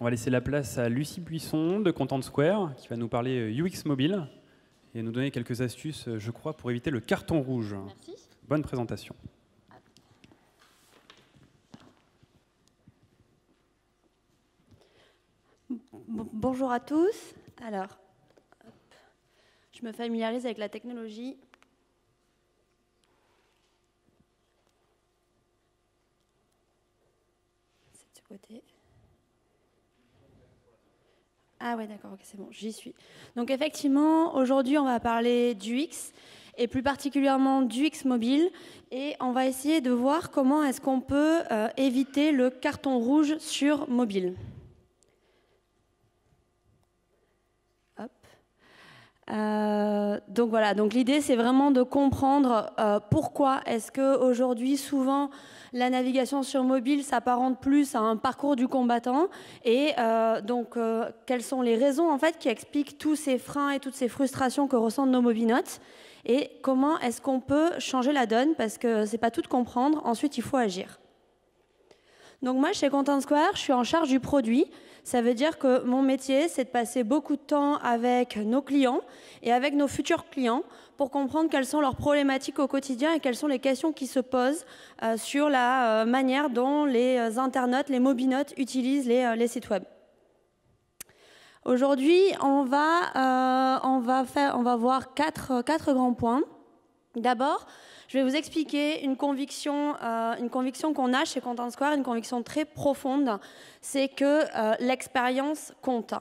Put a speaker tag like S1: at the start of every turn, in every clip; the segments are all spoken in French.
S1: On va laisser la place à Lucie Buisson de Content Square, qui va nous parler UX Mobile et nous donner quelques astuces, je crois, pour éviter le carton rouge.
S2: Merci.
S1: Bonne présentation.
S2: Bonjour à tous. Alors, hop, je me familiarise avec la technologie. C'est de ce côté. Ah ouais, d'accord, ok, c'est bon, j'y suis. Donc effectivement, aujourd'hui, on va parler d'UX et plus particulièrement d'UX mobile et on va essayer de voir comment est-ce qu'on peut éviter le carton rouge sur mobile. Donc voilà, donc l'idée c'est vraiment de comprendre pourquoi est-ce qu'aujourd'hui souvent la navigation sur mobile s'apparente plus à un parcours du combattant et quelles sont les raisons en fait qui expliquent tous ces freins et toutes ces frustrations que ressentent nos mobinotes et comment est-ce qu'on peut changer la donne parce que c'est pas tout de comprendre, ensuite il faut agir. Donc moi, chez Content Square, je suis en charge du produit. Ça veut dire que mon métier, c'est de passer beaucoup de temps avec nos clients et avec nos futurs clients pour comprendre quelles sont leurs problématiques au quotidien et quelles sont les questions qui se posent sur la manière dont les internautes, les mobinotes utilisent les sites web. Aujourd'hui, on va voir quatre grands points. D'abord, je vais vous expliquer une conviction qu'on a chez Content Square, une conviction très profonde, c'est que l'expérience compte.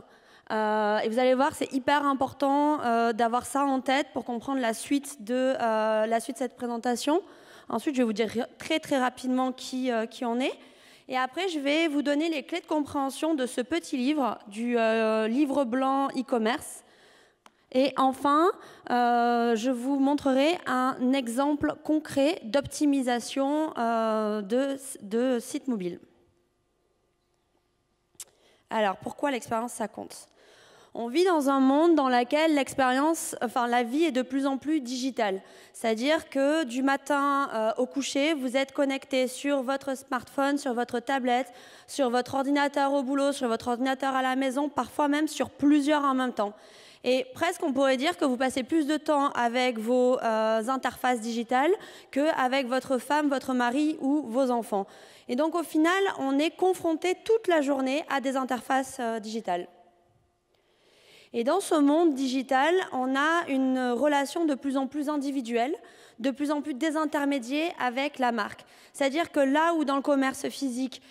S2: Et vous allez voir, c'est hyper important d'avoir ça en tête pour comprendre la suite de cette présentation. Ensuite, je vais vous dire très rapidement qui on est. Et après, je vais vous donner les clés de compréhension de ce petit livre, du livre blanc e-commerce. Et enfin, je vous montrerai un exemple concret d'optimisation de site mobile. Alors, pourquoi l'expérience, ça compte ? On vit dans un monde dans lequel la vie est de plus en plus digitale. C'est-à-dire que du matin au coucher, vous êtes connecté sur votre smartphone, sur votre tablette, sur votre ordinateur au boulot, sur votre ordinateur à la maison, parfois même sur plusieurs en même temps. Et presque, on pourrait dire que vous passez plus de temps avec vos interfaces digitales qu'avec votre femme, votre mari ou vos enfants. Et donc, au final, on est confronté toute la journée à des interfaces digitales. Et dans ce monde digital, on a une relation de plus en plus individuelle, de plus en plus désintermédiée avec la marque. C'est-à-dire que là où dans le commerce physique,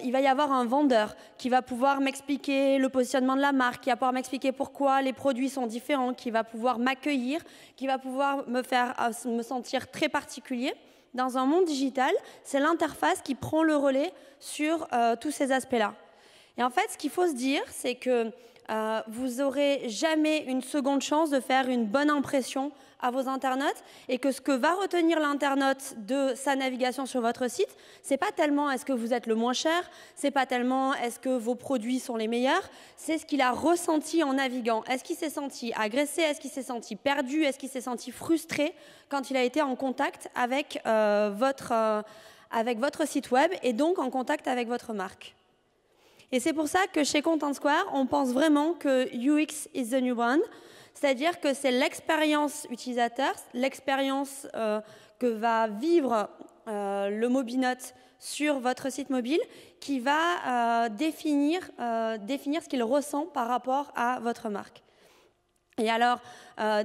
S2: il va y avoir un vendeur qui va pouvoir m'expliquer le positionnement de la marque, qui va pouvoir m'expliquer pourquoi les produits sont différents, qui va pouvoir m'accueillir, qui va pouvoir me faire me sentir très particulier. Dans un monde digital, c'est l'interface qui prend le relais sur tous ces aspects-là. Et en fait, ce qu'il faut se dire, c'est que vous n'aurez jamais une seconde chance de faire une bonne impression à vos internautes et que ce que va retenir l'internaute de sa navigation sur votre site, c'est pas tellement est-ce que vous êtes le moins cher, c'est pas tellement est-ce que vos produits sont les meilleurs, c'est ce qu'il a ressenti en naviguant. Est-ce qu'il s'est senti agressé, est-ce qu'il s'est senti perdu, est-ce qu'il s'est senti frustré quand il a été en contact avec votre site web et donc en contact avec votre marque. Et c'est pour ça que chez Content Square, on pense vraiment que UX is the new one, c'est-à-dire que c'est l'expérience utilisateur, l'expérience que va vivre le mobinote sur votre site mobile qui va définir ce qu'il ressent par rapport à votre marque. Et alors,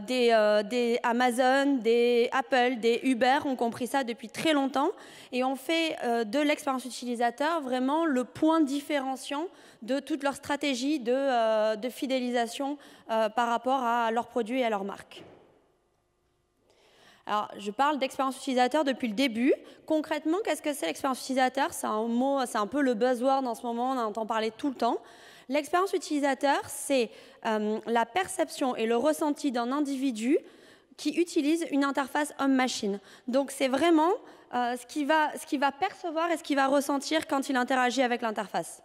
S2: des Amazon, des Apple, des Uber ont compris ça depuis très longtemps et ont fait de l'expérience utilisateur vraiment le point différenciant de toute leur stratégie de fidélisation par rapport à leurs produits et à leurs marques. Alors, je parle d'expérience utilisateur depuis le début. Concrètement, qu'est-ce que c'est l'expérience utilisateur ? C'est un mot, c'est un peu le buzzword en ce moment, on en entend parler tout le temps. L'expérience utilisateur, c'est la perception et le ressenti d'un individu qui utilise une interface homme-machine. Donc, c'est vraiment ce qu'il va percevoir et ce qu'il va ressentir quand il interagit avec l'interface.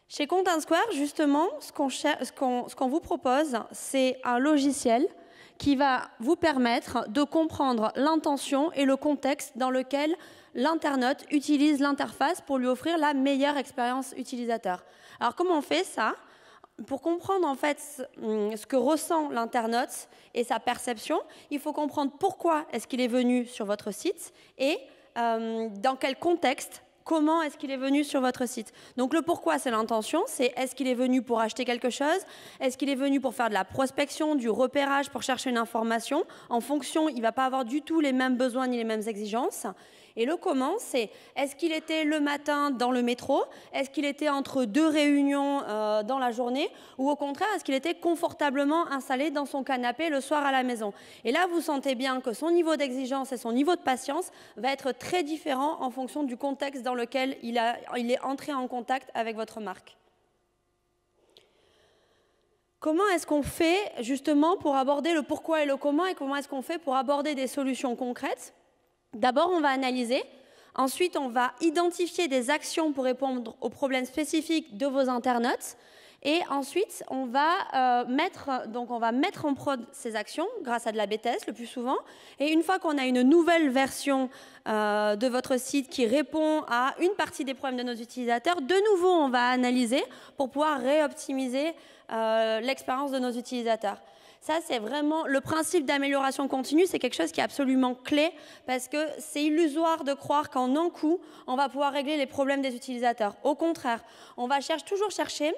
S2: Chez Content Square, justement, ce qu'on vous propose, c'est un logiciel qui va vous permettre de comprendre l'intention et le contexte dans lequel l'internaute utilise l'interface pour lui offrir la meilleure expérience utilisateur. Alors comment on fait ça? Pour comprendre en fait ce que ressent l'internaute et sa perception, il faut comprendre pourquoi est-ce qu'il est venu sur votre site et dans quel contexte, comment est-ce qu'il est venu sur votre site. Donc le pourquoi, c'est l'intention, c'est est-ce qu'il est venu pour acheter quelque chose, est-ce qu'il est venu pour faire de la prospection, du repérage, pour chercher une information. En fonction, il ne va pas avoir du tout les mêmes besoins ni les mêmes exigences. Et le comment, c'est est-ce qu'il était le matin dans le métro, est-ce qu'il était entre deux réunions dans la journée, ou au contraire, est-ce qu'il était confortablement installé dans son canapé le soir à la maison. Et là, vous sentez bien que son niveau d'exigence et son niveau de patience va être très différent en fonction du contexte dans lequel il est entré en contact avec votre marque. Comment est-ce qu'on fait justement pour aborder le pourquoi et le comment, et comment est-ce qu'on fait pour aborder des solutions concrètes? D'abord, on va analyser. Ensuite, on va identifier des actions pour répondre aux problèmes spécifiques de vos internautes. Et ensuite, on va mettre en prod ces actions grâce à de l'A/B test le plus souvent. Et une fois qu'on a une nouvelle version de votre site qui répond à une partie des problèmes de nos utilisateurs, de nouveau, on va analyser pour pouvoir réoptimiser l'expérience de nos utilisateurs. Ça, c'est vraiment le principe d'amélioration continue, c'est quelque chose qui est absolument clé parce que c'est illusoire de croire qu'en un coup, on va pouvoir régler les problèmes des utilisateurs. Au contraire, on va toujours chercher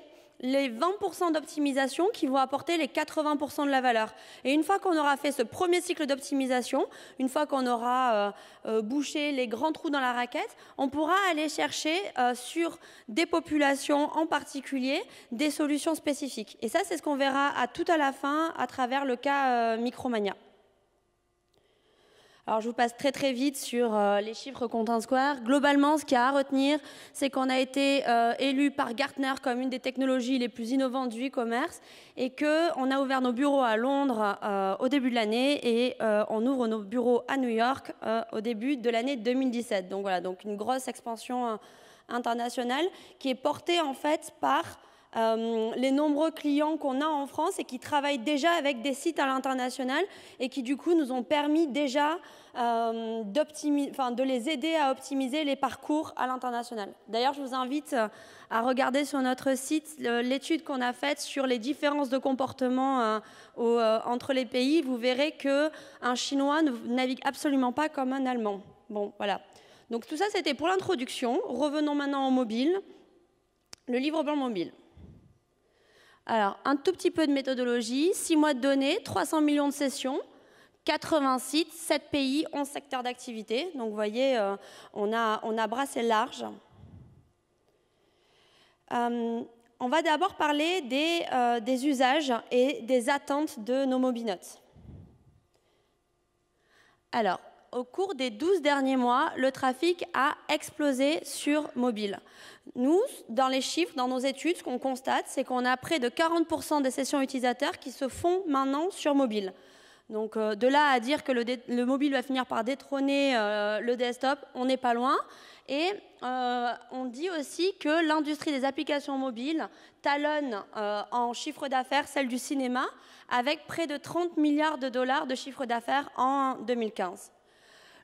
S2: les 20% d'optimisation qui vont apporter les 80% de la valeur. Et une fois qu'on aura fait ce premier cycle d'optimisation, une fois qu'on aura bouché les grands trous dans la raquette, on pourra aller chercher sur des populations en particulier des solutions spécifiques. Et ça, c'est ce qu'on verra tout à la fin à travers le cas Micromania. Alors, je vous passe très très vite sur les chiffres Content Square. Globalement, ce qu'il y a à retenir, c'est qu'on a été élu par Gartner comme une des technologies les plus innovantes du e-commerce et qu'on a ouvert nos bureaux à Londres au début de l'année et on ouvre nos bureaux à New York au début de l'année 2017. Donc voilà, donc une grosse expansion internationale qui est portée en fait par les nombreux clients qu'on a en France et qui travaillent déjà avec des sites à l'international et qui du coup nous ont permis déjà de les aider à optimiser les parcours à l'international. D'ailleurs, je vous invite à regarder sur notre site l'étude qu'on a faite sur les différences de comportement entre les pays. Vous verrez qu'un Chinois ne navigue absolument pas comme un Allemand. Bon, voilà. Donc tout ça, c'était pour l'introduction. Revenons maintenant au mobile. Le livre blanc mobile. Alors, un tout petit peu de méthodologie, 6 mois de données, 300 millions de sessions, 80 sites, 7 pays, 11 secteurs d'activité. Donc, vous voyez, on a brassé large. On va d'abord parler des usages et des attentes de nos mobinotes. Alors, au cours des 12 derniers mois, le trafic a explosé sur mobile. Nous, dans les chiffres, dans nos études, ce qu'on constate, c'est qu'on a près de 40% des sessions utilisateurs qui se font maintenant sur mobile. Donc, de là à dire que le mobile va finir par détrôner le desktop, on n'est pas loin. Et on dit aussi que l'industrie des applications mobiles talonne en chiffre d'affaires celle du cinéma, avec près de 30 milliards de dollars de chiffre d'affaires en 2015.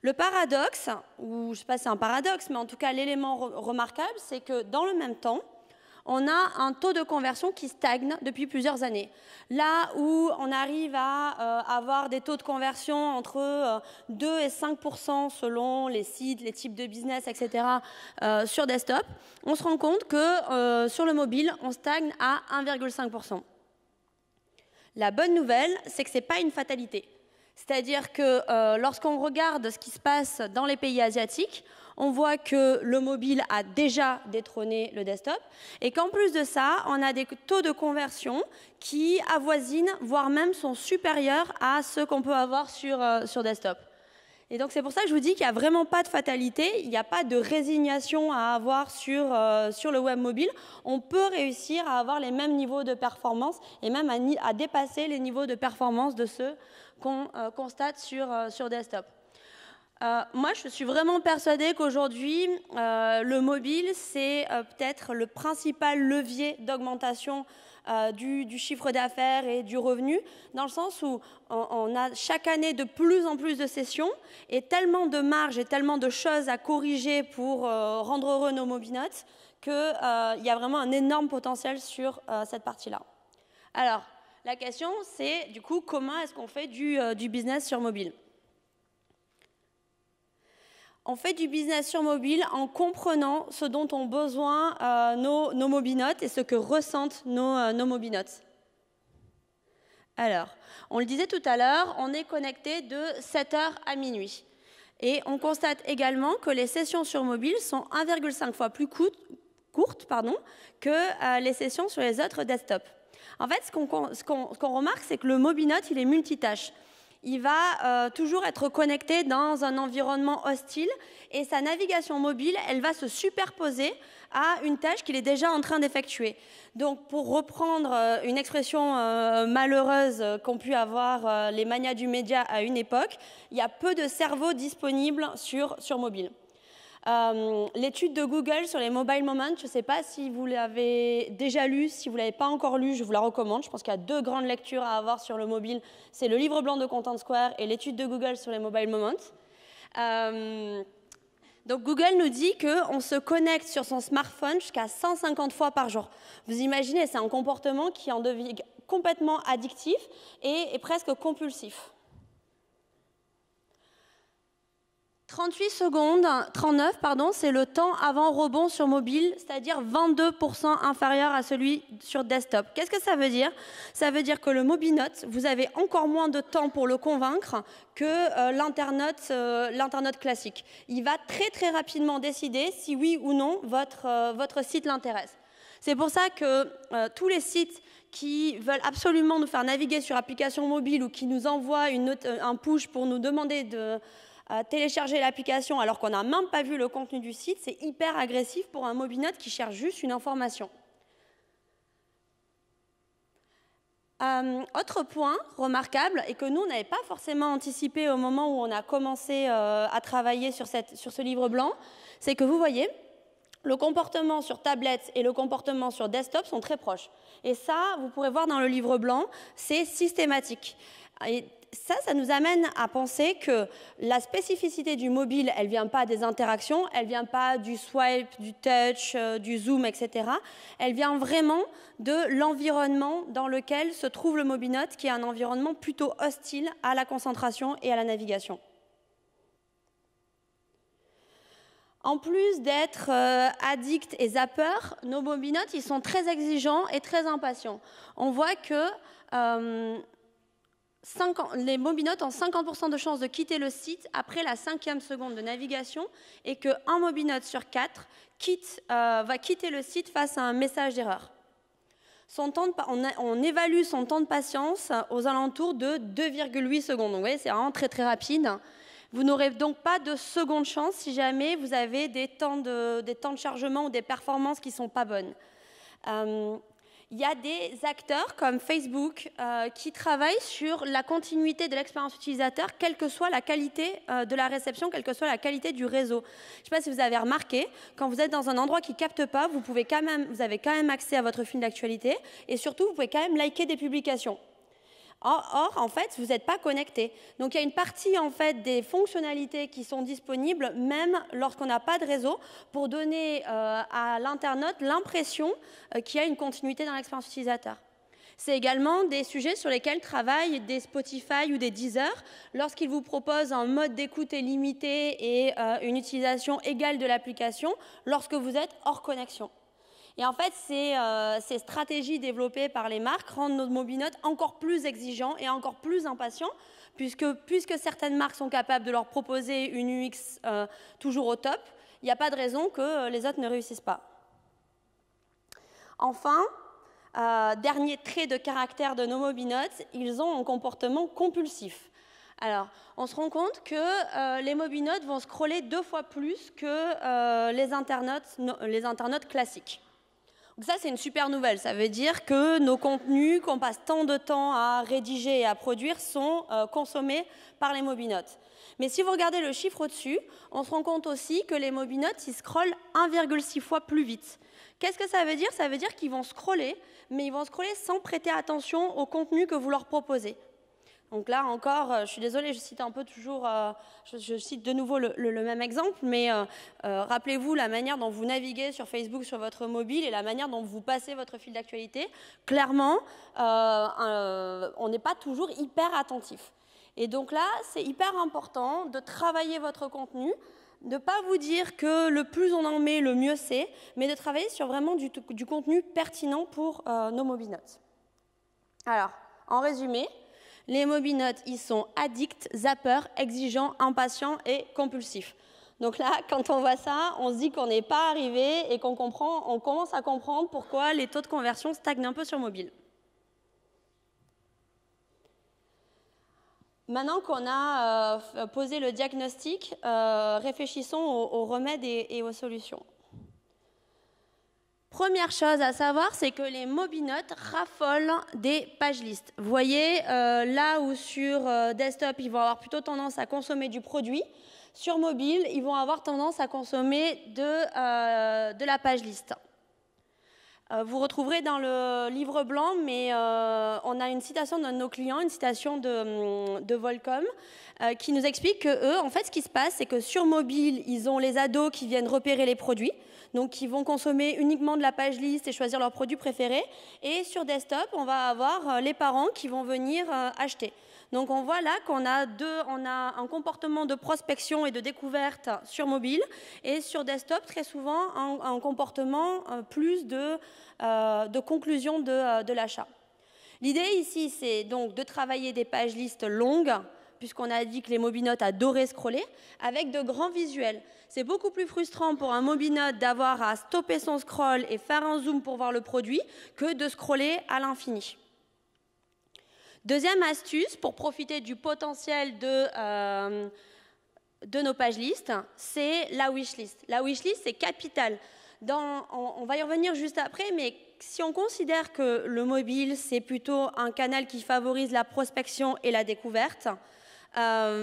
S2: Le paradoxe, ou je ne sais pas si c'est un paradoxe, mais en tout cas l'élément remarquable, c'est que dans le même temps, on a un taux de conversion qui stagne depuis plusieurs années. Là où on arrive à avoir des taux de conversion entre 2 et 5% selon les sites, les types de business, etc. Sur desktop, on se rend compte que sur le mobile, on stagne à 1,5%. La bonne nouvelle, c'est que ce n'est pas une fatalité. C'est-à-dire que lorsqu'on regarde ce qui se passe dans les pays asiatiques, on voit que le mobile a déjà détrôné le desktop et qu'en plus de ça, on a des taux de conversion qui avoisinent, voire même sont supérieurs à ceux qu'on peut avoir sur desktop. Et donc c'est pour ça que je vous dis qu'il n'y a vraiment pas de fatalité, il n'y a pas de résignation à avoir sur le web mobile. On peut réussir à avoir les mêmes niveaux de performance et même à dépasser les niveaux de performance de ceux qu'on constate sur desktop. Moi, je suis vraiment persuadée qu'aujourd'hui, le mobile, c'est peut-être le principal levier d'augmentation du chiffre d'affaires et du revenu, dans le sens où on a chaque année de plus en plus de sessions et tellement de marges et tellement de choses à corriger pour rendre heureux nos mobinotes qu'il y a vraiment un énorme potentiel sur cette partie-là. Alors, la question, c'est du coup, comment est-ce qu'on fait du business sur mobile ? On fait du business sur mobile en comprenant ce dont ont besoin nos mobinotes et ce que ressentent nos mobinotes. Alors, on le disait tout à l'heure, on est connecté de 7h à minuit. Et on constate également que les sessions sur mobile sont 1,5 fois plus courtes que les sessions sur les autres desktops. En fait, ce qu'on remarque, c'est que le mobinote, il est multitâche. Il va toujours être connecté dans un environnement hostile et sa navigation mobile, elle va se superposer à une tâche qu'il est déjà en train d'effectuer. Donc, pour reprendre une expression malheureuse qu'ont pu avoir les manias du média à une époque, il y a peu de cerveaux disponibles sur mobile. L'étude de Google sur les mobile moments, je ne sais pas si vous l'avez déjà lu, si vous ne l'avez pas encore lu, je vous la recommande. Je pense qu'il y a 2 grandes lectures à avoir sur le mobile. C'est le livre blanc de Content Square et l'étude de Google sur les mobile moments. Donc Google nous dit qu'on se connecte sur son smartphone jusqu'à 150 fois par jour. Vous imaginez, c'est un comportement qui en devient complètement addictif et presque compulsif. 39, c'est le temps avant rebond sur mobile, c'est-à-dire 22% inférieur à celui sur desktop. Qu'est-ce que ça veut dire? Ça veut dire que le mobinote, vous avez encore moins de temps pour le convaincre que l'internaute classique. Il va très très rapidement décider si oui ou non votre site l'intéresse. C'est pour ça que tous les sites qui veulent absolument nous faire naviguer sur application mobile ou qui nous envoient un push pour nous demander de télécharger l'application alors qu'on n'a même pas vu le contenu du site, c'est hyper agressif pour un mobinote qui cherche juste une information. Autre point remarquable et que nous, on n'avait pas forcément anticipé au moment où on a commencé à travailler sur ce livre blanc, c'est que vous voyez, le comportement sur tablette et le comportement sur desktop sont très proches. Et ça, vous pourrez voir dans le livre blanc, c'est systématique. Et ça nous amène à penser que la spécificité du mobile, elle ne vient pas des interactions, elle ne vient pas du swipe, du touch, du zoom, etc. Elle vient vraiment de l'environnement dans lequel se trouve le mobinote, qui est un environnement plutôt hostile à la concentration et à la navigation. En plus d'être addicts et zappeurs, nos mobinotes, ils sont très exigeants et très impatients. On voit que les mobinotes ont 50% de chances de quitter le site après la 5e seconde de navigation et qu'un mobinote sur 4 va quitter le site face à un message d'erreur. On évalue son temps de patience aux alentours de 2,8 secondes. Donc, vous voyez, c'est vraiment très très rapide. Vous n'aurez donc pas de seconde chance si jamais vous avez des temps de chargement ou des performances qui ne sont pas bonnes. Il y a des acteurs comme Facebook qui travaillent sur la continuité de l'expérience utilisateur, quelle que soit la qualité de la réception, quelle que soit la qualité du réseau. Je ne sais pas si vous avez remarqué, quand vous êtes dans un endroit qui ne capte pas, vous avez quand même accès à votre fil d'actualité et surtout, vous pouvez quand même liker des publications. Or, en fait, vous n'êtes pas connecté. Donc, il y a une partie en fait, des fonctionnalités qui sont disponibles, même lorsqu'on n'a pas de réseau, pour donner à l'internaute l'impression qu'il y a une continuité dans l'expérience utilisateur. C'est également des sujets sur lesquels travaillent des Spotify ou des Deezer lorsqu'ils vous proposent un mode d'écoute illimité et une utilisation égale de l'application lorsque vous êtes hors connexion. Et en fait, ces stratégies développées par les marques rendent nos mobinotes encore plus exigeants et encore plus impatients, puisque certaines marques sont capables de leur proposer une UX toujours au top, il n'y a pas de raison que les autres ne réussissent pas. Enfin, dernier trait de caractère de nos mobinotes, ils ont un comportement compulsif. Alors, on se rend compte que les mobinotes vont scroller 2 fois plus que les internautes classiques. Donc ça, c'est une super nouvelle. Ça veut dire que nos contenus qu'on passe tant de temps à rédiger et à produire sont consommés par les mobinotes. Mais si vous regardez le chiffre au-dessus, on se rend compte aussi que les mobinotes, ils scrollent 1,6 fois plus vite. Qu'est-ce que ça veut dire? Ça veut dire qu'ils vont scroller, mais ils vont scroller sans prêter attention au contenu que vous leur proposez. Donc là encore, je suis désolée, je cite un peu toujours, je cite de nouveau le même exemple, mais rappelez-vous la manière dont vous naviguez sur Facebook sur votre mobile et la manière dont vous passez votre fil d'actualité. Clairement, on n'est pas toujours hyper attentif. Et donc là, c'est hyper important de travailler votre contenu, de ne pas vous dire que le plus on en met, le mieux c'est, mais de travailler sur vraiment du contenu pertinent pour nos mobinotes. Alors, en résumé, les mobinotes, ils sont addicts, zappeurs, exigeants, impatients et compulsifs. Donc là, quand on voit ça, on se dit qu'on n'est pas arrivé et qu'on commence à comprendre pourquoi les taux de conversion stagnent un peu sur mobile. Maintenant qu'on a posé le diagnostic, réfléchissons aux remèdes et aux solutions. Première chose à savoir, c'est que les mobinotes raffolent des pages listes. Vous voyez, là où sur desktop, ils vont avoir plutôt tendance à consommer du produit, sur mobile, ils vont avoir tendance à consommer de la page liste. Vous retrouverez dans le livre blanc, mais on a une citation d'un de nos clients, une citation de Volcom, qui nous explique que eux, en fait, ce qui se passe, c'est que sur mobile, ils ont les ados qui viennent repérer les produits, donc qui vont consommer uniquement de la page liste et choisir leurs produits préférés. Et sur desktop, on va avoir les parents qui vont venir acheter. Donc on voit là qu'on a un comportement de prospection et de découverte sur mobile, et sur desktop, très souvent, un comportement plus de conclusion de l'achat. L'idée ici, c'est donc de travailler des pages listes longues, puisqu'on a dit que les mobinotes adoraient scroller, avec de grands visuels. C'est beaucoup plus frustrant pour un mobinote d'avoir à stopper son scroll et faire un zoom pour voir le produit que de scroller à l'infini. Deuxième astuce, pour profiter du potentiel de nos pages listes, c'est la wishlist. La wishlist, c'est capital. On va y revenir juste après, mais si on considère que le mobile, c'est plutôt un canal qui favorise la prospection et la découverte,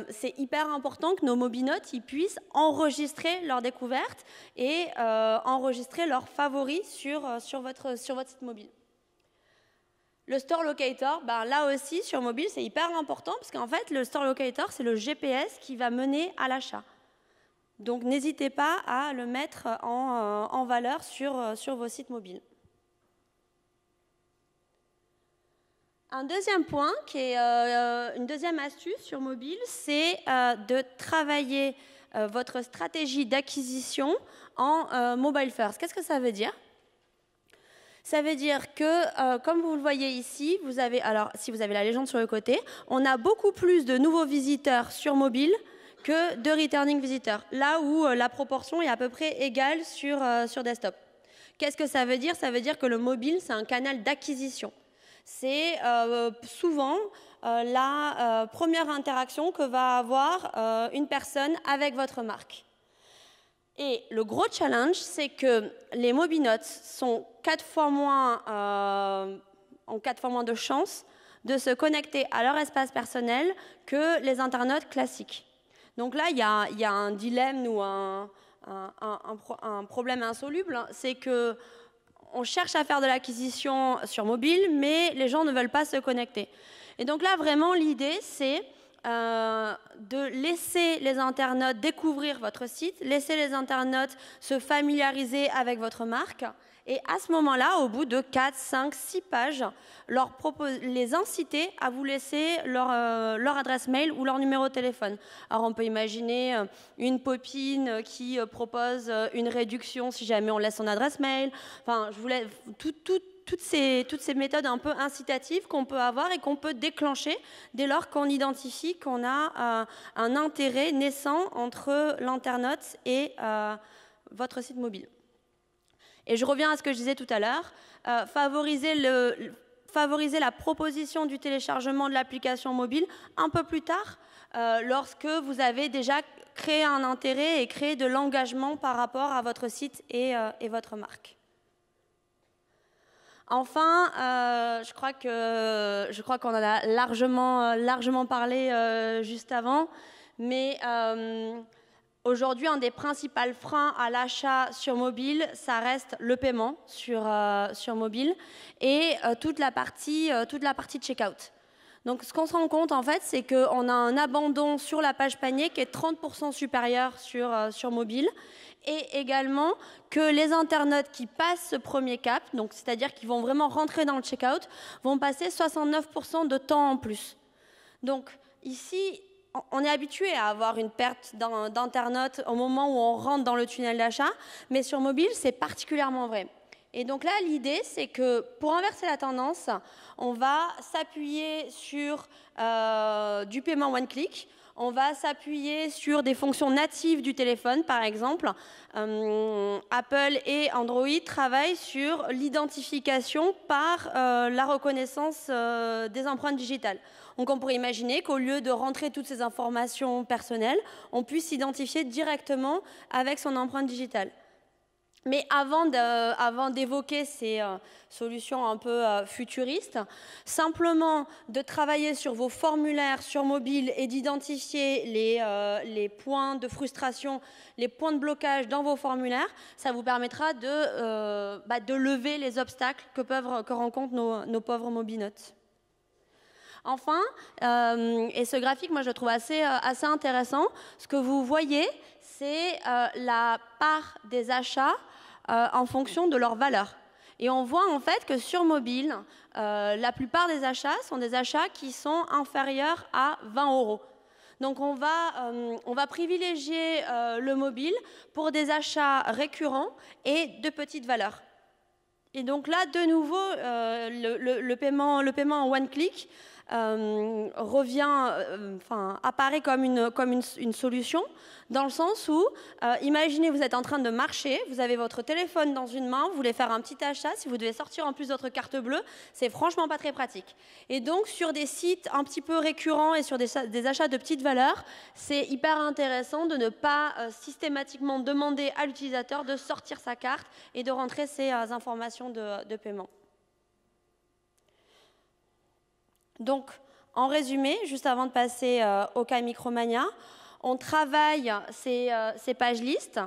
S2: c'est hyper important que nos mobinotes ils puissent enregistrer leurs découvertes et enregistrer leurs favoris sur votre site mobile. Le Store Locator, là aussi sur mobile, c'est hyper important parce qu'en fait, le Store Locator, c'est le GPS qui va mener à l'achat. Donc n'hésitez pas à le mettre en valeur sur vos sites mobiles. Un deuxième point, qui est une deuxième astuce sur mobile, c'est de travailler votre stratégie d'acquisition en mobile first. Qu'est-ce que ça veut dire ? Ça veut dire que, comme vous le voyez ici, alors si vous avez la légende sur le côté, on a beaucoup plus de nouveaux visiteurs sur mobile que de returning visitors, là où la proportion est à peu près égale sur desktop. Qu'est-ce que ça veut dire ? Ça veut dire que le mobile, c'est un canal d'acquisition. C'est souvent la première interaction que va avoir une personne avec votre marque. Et le gros challenge, c'est que les mobinotes ont 4 fois moins de chances de se connecter à leur espace personnel que les internautes classiques. Donc là, il y a un dilemme ou un problème insoluble, c'est que on cherche à faire de l'acquisition sur mobile, mais les gens ne veulent pas se connecter. Et donc là, vraiment, l'idée, c'est de laisser les internautes découvrir votre site, laisser les internautes se familiariser avec votre marque, et à ce moment-là, au bout de 4, 5, 6 pages, les inciter à vous laisser leur adresse mail ou leur numéro de téléphone. Alors on peut imaginer une popine qui propose une réduction si jamais on laisse son adresse mail. Enfin, je voulais toutes ces méthodes un peu incitatives qu'on peut avoir et qu'on peut déclencher dès lors qu'on identifie qu'on a un intérêt naissant entre l'internaute et votre site mobile. Et je reviens à ce que je disais tout à l'heure, favoriser la proposition du téléchargement de l'application mobile un peu plus tard, lorsque vous avez déjà créé un intérêt et créé de l'engagement par rapport à votre site et votre marque. Enfin, je crois qu'on en a largement parlé juste avant, mais aujourd'hui, un des principaux freins à l'achat sur mobile, ça reste le paiement sur mobile et toute la partie de checkout. Donc, ce qu'on se rend compte, en fait, c'est qu'on a un abandon sur la page panier qui est 30% supérieur sur mobile, et également que les internautes qui passent ce premier cap, donc c'est-à-dire qui vont vraiment rentrer dans le checkout, vont passer 69% de temps en plus. Donc, ici, on est habitué à avoir une perte d'internautes au moment où on rentre dans le tunnel d'achat, mais sur mobile, c'est particulièrement vrai. Et donc là, l'idée, c'est que pour inverser la tendance, on va s'appuyer sur du paiement one click. On va s'appuyer sur des fonctions natives du téléphone, par exemple. Apple et Android travaillent sur l'identification par la reconnaissance des empreintes digitales. Donc on pourrait imaginer qu'au lieu de rentrer toutes ces informations personnelles, on puisse s'identifier directement avec son empreinte digitale. Mais avant d'évoquer ces solutions un peu futuristes, simplement de travailler sur vos formulaires sur mobile et d'identifier les points de frustration, les points de blocage dans vos formulaires, ça vous permettra de lever les obstacles que rencontrent nos pauvres mobinotes. Enfin, et ce graphique, moi je le trouve assez intéressant, ce que vous voyez, c'est la part des achats en fonction de leur valeur. Et on voit en fait que sur mobile, la plupart des achats sont des achats qui sont inférieurs à 20 €. Donc on va privilégier le mobile pour des achats récurrents et de petite valeur. Et donc là, de nouveau, le paiement en one click apparaît comme une solution, dans le sens où, imaginez, vous êtes en train de marcher, vous avez votre téléphone dans une main, vous voulez faire un petit achat, si vous devez sortir en plus votre carte bleue, c'est franchement pas très pratique. Et donc, sur des sites un petit peu récurrents et sur des achats de petite valeur, c'est hyper intéressant de ne pas systématiquement demander à l'utilisateur de sortir sa carte et de rentrer ses informations de paiement. Donc, en résumé, juste avant de passer au cas Micromania, on travaille ces pages listes,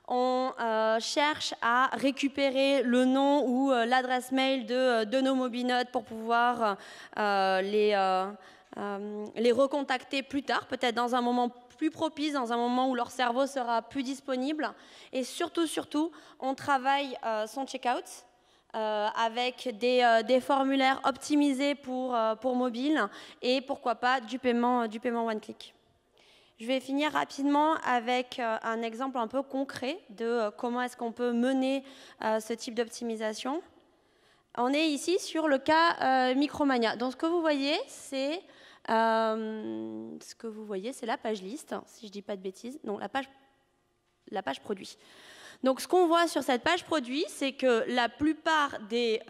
S2: on cherche à récupérer le nom ou l'adresse mail de nos mobinotes pour pouvoir les recontacter plus tard, peut-être dans un moment plus propice, dans un moment où leur cerveau sera plus disponible. Et surtout, on travaille son checkout, avec des formulaires optimisés pour mobile et pourquoi pas du paiement one click. Je vais finir rapidement avec un exemple un peu concret de comment est-ce qu'on peut mener ce type d'optimisation. On est ici sur le cas Micromania. Donc ce que vous voyez, c'est la page liste, si je ne dis pas de bêtises, non, la page produit. Donc, ce qu'on voit sur cette page produit, c'est que la plupart des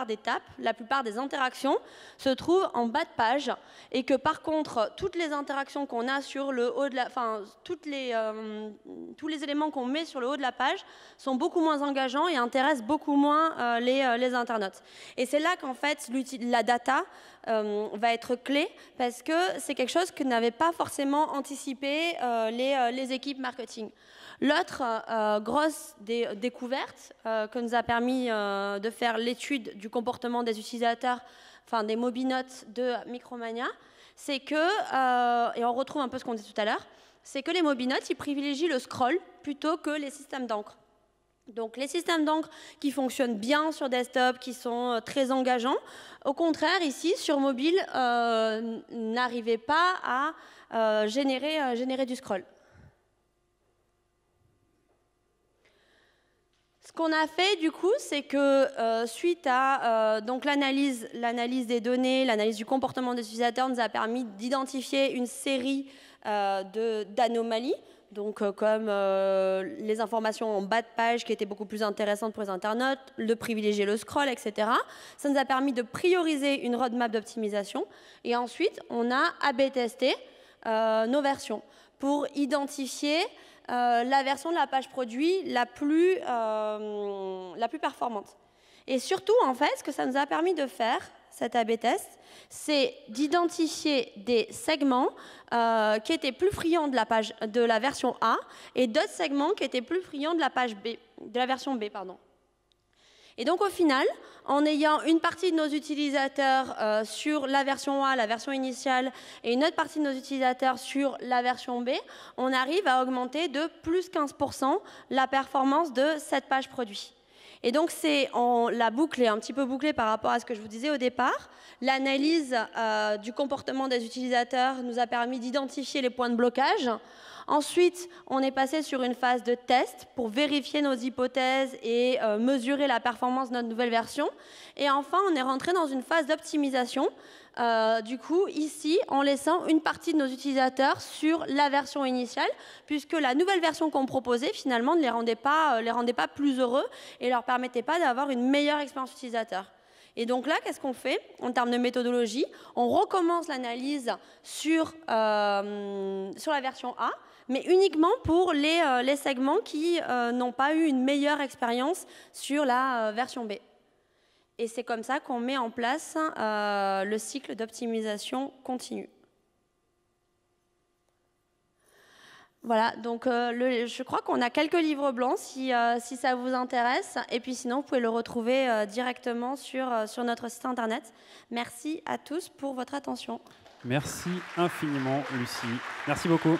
S2: étapes, la plupart des interactions se trouvent en bas de page et que par contre, toutes les interactions qu'on a sur le haut de la, tous les éléments qu'on met sur le haut de la page sont beaucoup moins engageants et intéressent beaucoup moins les internautes. Et c'est là qu'en fait, la data va être clé parce que c'est quelque chose que n'avaient pas forcément anticipé les équipes marketing. L'autre grosse découverte que nous a permis de faire l'étude du comportement des utilisateurs, enfin des mobinotes de Micromania, c'est que, et on retrouve un peu ce qu'on disait tout à l'heure, c'est que les mobinotes, ils privilégient le scroll plutôt que les systèmes d'encre. Donc les systèmes d'encre qui fonctionnent bien sur desktop, qui sont très engageants, au contraire, ici, sur mobile, n'arrivaient pas à générer du scroll. Ce qu'on a fait, du coup, c'est que suite à donc l'analyse des données, l'analyse du comportement des utilisateurs nous a permis d'identifier une série d'anomalies, donc comme les informations en bas de page qui étaient beaucoup plus intéressantes pour les internautes, de privilégier le scroll, etc. Ça nous a permis de prioriser une roadmap d'optimisation. Et ensuite, on a A/B testé nos versions pour identifier la version de la page produit la plus performante. Et surtout, en fait, ce que ça nous a permis de faire, cet A/B test, c'est d'identifier des segments qui étaient plus friands de la version A et d'autres segments qui étaient plus friands de la version B. Et donc au final, en ayant une partie de nos utilisateurs sur la version A, la version initiale, et une autre partie de nos utilisateurs sur la version B, on arrive à augmenter de plus 15% la performance de cette page produit. Et donc la boucle est un petit peu bouclée par rapport à ce que je vous disais au départ. L'analyse du comportement des utilisateurs nous a permis d'identifier les points de blocage. Ensuite, on est passé sur une phase de test pour vérifier nos hypothèses et mesurer la performance de notre nouvelle version. Et enfin, on est rentré dans une phase d'optimisation, du coup, ici, en laissant une partie de nos utilisateurs sur la version initiale, puisque la nouvelle version qu'on proposait, finalement, ne les rendait pas plus heureux et ne leur permettait pas d'avoir une meilleure expérience utilisateur. Et donc là, qu'est-ce qu'on fait en termes de méthodologie? On recommence l'analyse sur la version A, mais uniquement pour les segments qui n'ont pas eu une meilleure expérience sur la version B. Et c'est comme ça qu'on met en place le cycle d'optimisation continue. Voilà, donc je crois qu'on a quelques livres blancs si ça vous intéresse. Et puis sinon, vous pouvez le retrouver directement sur notre site internet. Merci à tous pour votre attention.
S1: Merci infiniment, Lucie. Merci beaucoup.